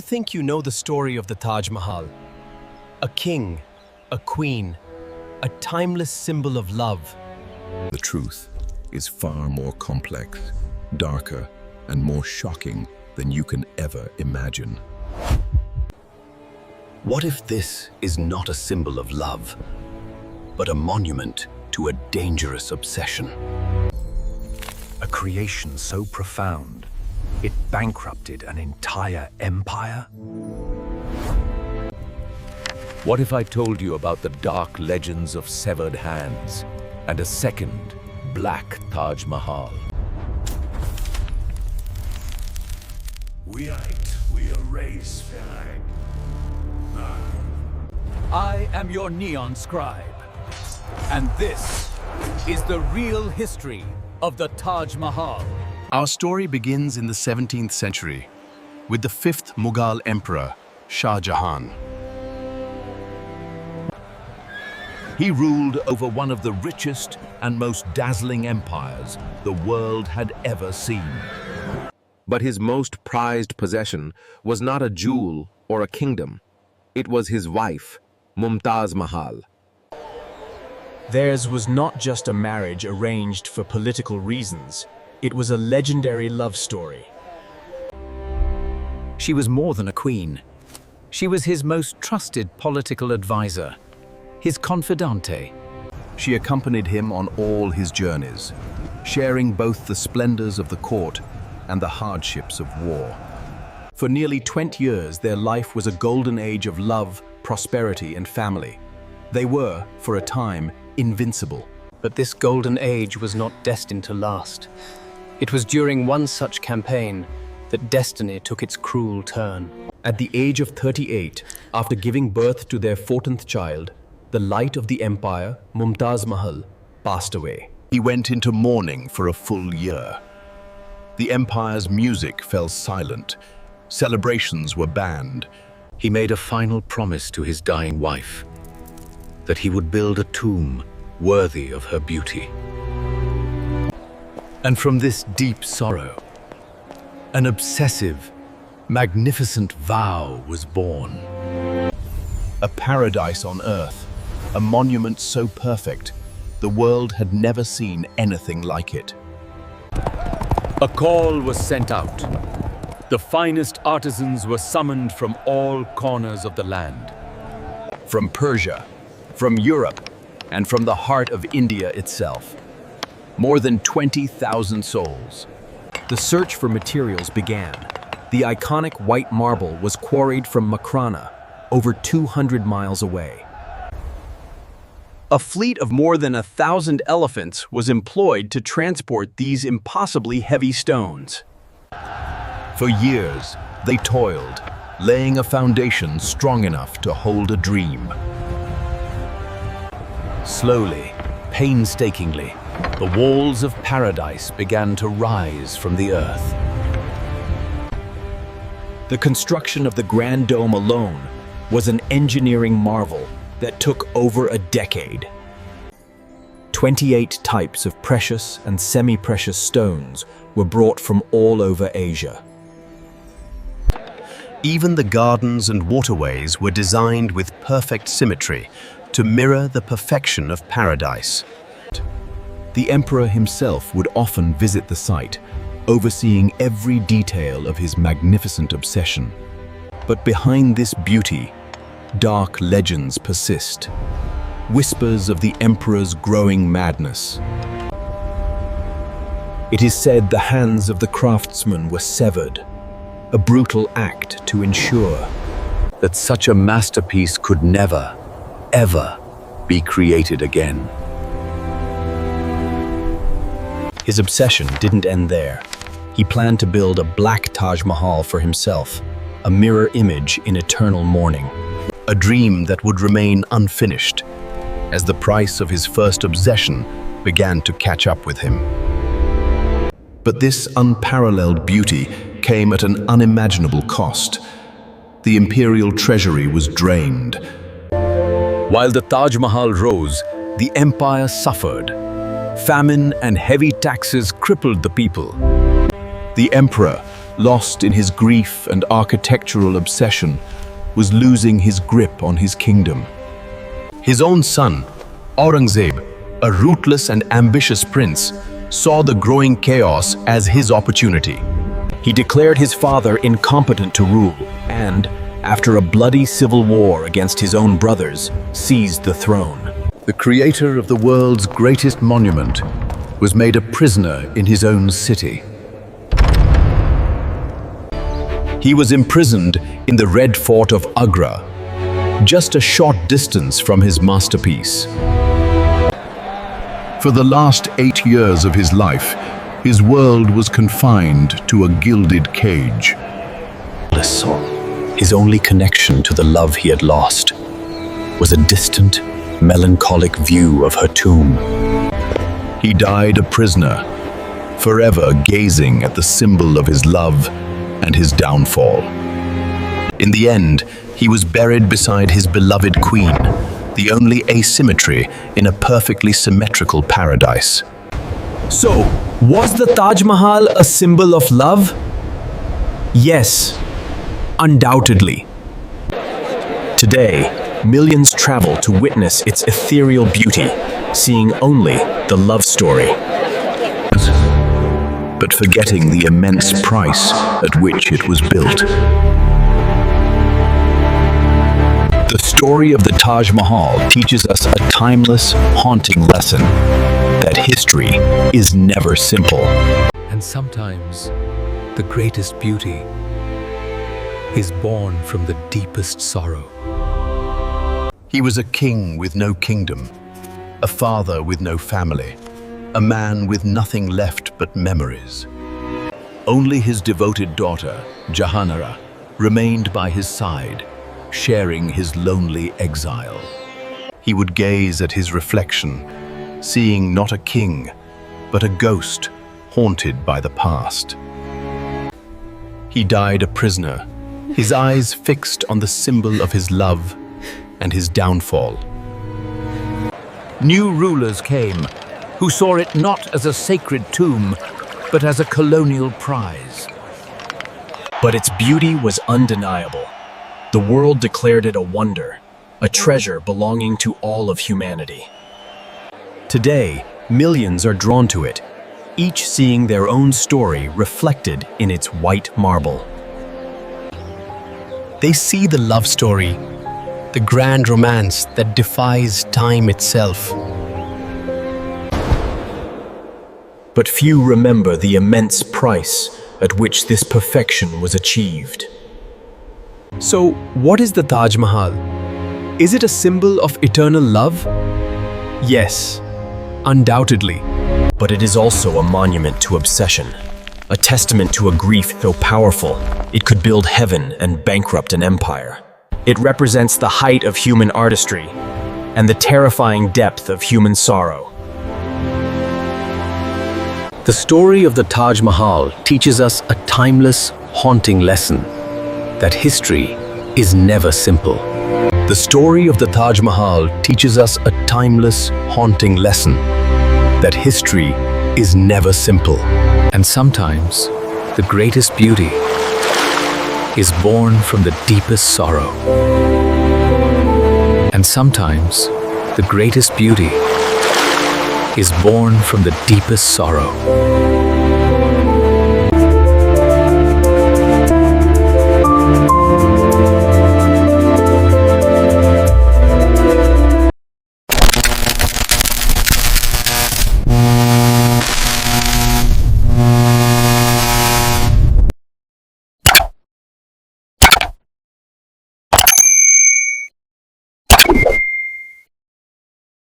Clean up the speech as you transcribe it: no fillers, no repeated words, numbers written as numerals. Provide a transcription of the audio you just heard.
you think you know the story of the Taj Mahal? A king, a queen, a timeless symbol of love. The truth is far more complex, darker, and more shocking than you can ever imagine. What if this is not a symbol of love, but a monument to a dangerous obsession? A creation so profound, it bankrupted an entire empire? What if I told you about the dark legends of severed hands and a second Black Taj Mahal? We erase flag. I am your neon scribe, and this is the real history of the Taj Mahal. Our story begins in the 17th century with the 5th Mughal Emperor, Shah Jahan. He ruled over one of the richest and most dazzling empires the world had ever seen. But his most prized possession was not a jewel or a kingdom. It was his wife, Mumtaz Mahal. Theirs was not just a marriage arranged for political reasons. It was a legendary love story. She was more than a queen. She was his most trusted political advisor, his confidante. She accompanied him on all his journeys, sharing both the splendors of the court and the hardships of war. For nearly 20 years, their life was a golden age of love, prosperity, and family. They were, for a time, invincible. But this golden age was not destined to last. It was during one such campaign that destiny took its cruel turn. At the age of 38, after giving birth to their 14th child, the light of the empire, Mumtaz Mahal, passed away. He went into mourning for a full year. The empire's music fell silent. Celebrations were banned. He made a final promise to his dying wife, that he would build a tomb worthy of her beauty. And from this deep sorrow, an obsessive, magnificent vow was born. A paradise on earth, a monument so perfect, the world had never seen anything like it. A call was sent out. The finest artisans were summoned from all corners of the land. From Persia, from Europe, and from the heart of India itself. More than 20,000 souls. The search for materials began. The iconic white marble was quarried from Makrana, over 200 miles away. A fleet of more than 1,000 elephants was employed to transport these impossibly heavy stones. For years, they toiled, laying a foundation strong enough to hold a dream. Slowly, painstakingly, the walls of paradise began to rise from the earth. The construction of the Grand Dome alone was an engineering marvel that took over a decade. 28 types of precious and semi-precious stones were brought from all over Asia. Even the gardens and waterways were designed with perfect symmetry to mirror the perfection of paradise. The emperor himself would often visit the site, overseeing every detail of his magnificent obsession. But behind this beauty, dark legends persist. Whispers of the emperor's growing madness. It is said the hands of the craftsman were severed, a brutal act to ensure That such a masterpiece could never, ever be created again. His obsession didn't end there. He planned to build a Black Taj Mahal for himself, a mirror image in eternal mourning. a dream that would remain unfinished as the price of his first obsession began to catch up with him. But this unparalleled beauty came at an unimaginable cost. The imperial treasury was drained. While the Taj Mahal rose, the empire suffered. Famine and heavy taxes crippled the people. The emperor, lost in his grief and architectural obsession, was losing his grip on his kingdom. His own son, Aurangzeb, a ruthless and ambitious prince, saw the growing chaos as his opportunity. He declared his father incompetent to rule and, after a bloody civil war against his own brothers, seized the throne. The creator of the world's greatest monument was made a prisoner in his own city. He was imprisoned in the Red Fort of Agra, just a short distance from his masterpiece. For the last 8 years of his life, his world was confined to a gilded cage. His only connection to the love he had lost was a distant, melancholic view of her tomb. He died a prisoner, forever gazing at the symbol of his love and his downfall. In the end, he was buried beside his beloved queen, the only asymmetry in a perfectly symmetrical paradise. So, was the Taj Mahal a symbol of love? Yes, undoubtedly. Today, millions travel to witness its ethereal beauty, seeing only the love story. But forgetting the immense price at which it was built. The story of the Taj Mahal teaches us a timeless, haunting lesson that history is never simple. And sometimes the greatest beauty is born from the deepest sorrow. He was a king with no kingdom, a father with no family, a man with nothing left but memories. Only his devoted daughter, Jahanara, remained by his side, sharing his lonely exile. He would gaze at his reflection, seeing not a king, but a ghost haunted by the past. He died a prisoner, his eyes fixed on the symbol of his love and his downfall. New rulers came, who saw it not as a sacred tomb, but as a colonial prize. But its beauty was undeniable. The world declared it a wonder, a treasure belonging to all of humanity. Today, millions are drawn to it, each seeing their own story reflected in its white marble. They see the love story, the grand romance that defies time itself. But few remember the immense price at which this perfection was achieved. So, what is the Taj Mahal? Is it a symbol of eternal love? Yes, undoubtedly. but it is also a monument to obsession, a testament to a grief so powerful it could build heaven and bankrupt an empire. It represents the height of human artistry and the terrifying depth of human sorrow. The story of the Taj Mahal teaches us a timeless, haunting lesson that history is never simple. The story of the Taj Mahal teaches us a timeless, haunting lesson that history is never simple. And sometimes the greatest beauty is born from the deepest sorrow. And sometimes the greatest beauty is born from the deepest sorrow.